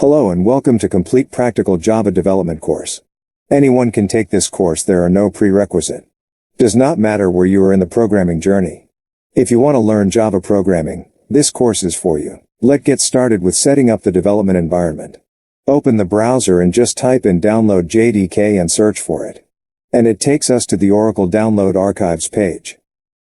Hello and welcome to Complete Practical Java Development course. Anyone can take this course, there are no prerequisite. Does not matter where you are in the programming journey. If you want to learn Java programming, this course is for you. Let's get started with setting up the development environment. Open the browser and just type in download JDK and search for it. And it takes us to the Oracle Download Archives page.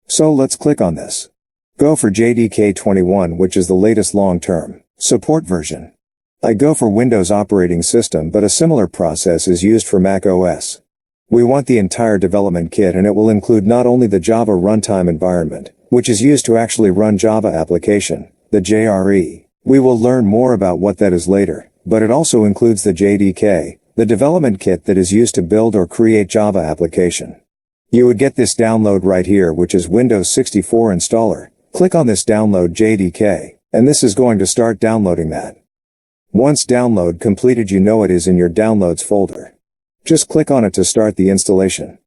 So let's click on this. Go for JDK 21, which is the latest long-term support version. I go for Windows operating system, but a similar process is used for Mac OS. We want the entire development kit, and it will include not only the Java runtime environment, which is used to actually run Java application, the JRE. We will learn more about what that is later, but it also includes the JDK, the development kit that is used to build or create Java application. You would get this download right here, which is Windows 64 installer. Click on this download JDK, and this is going to start downloading that. Once download completed, you know it is in your downloads folder. Just click on it to start the installation.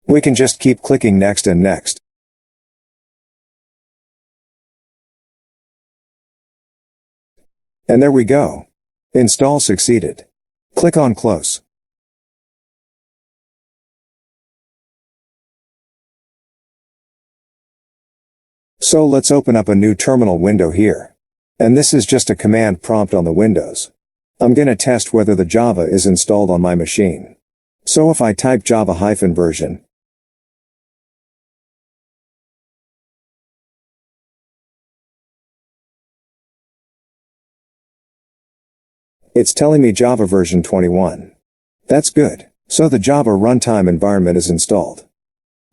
We can just keep clicking next and next. And there we go. Install succeeded. Click on Close. So let's open up a new terminal window here. And this is just a command prompt on the Windows. I'm gonna test whether the Java is installed on my machine. So if I type Java-version, it's telling me Java version 21. That's good. So the Java runtime environment is installed.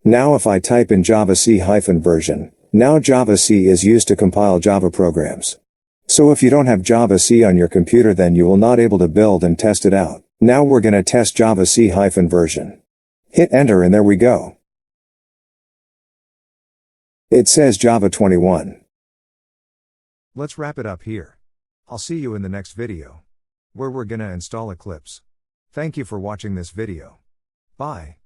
Now if I type in Java C-version, now Java C is used to compile Java programs. So if you don't have Java C on your computer, then you will not able to build and test it out. Now we're gonna test Java C-version. Hit enter and there we go. It says Java 21. Let's wrap it up here. I'll see you in the next video, where we're gonna install Eclipse. Thank you for watching this video. Bye.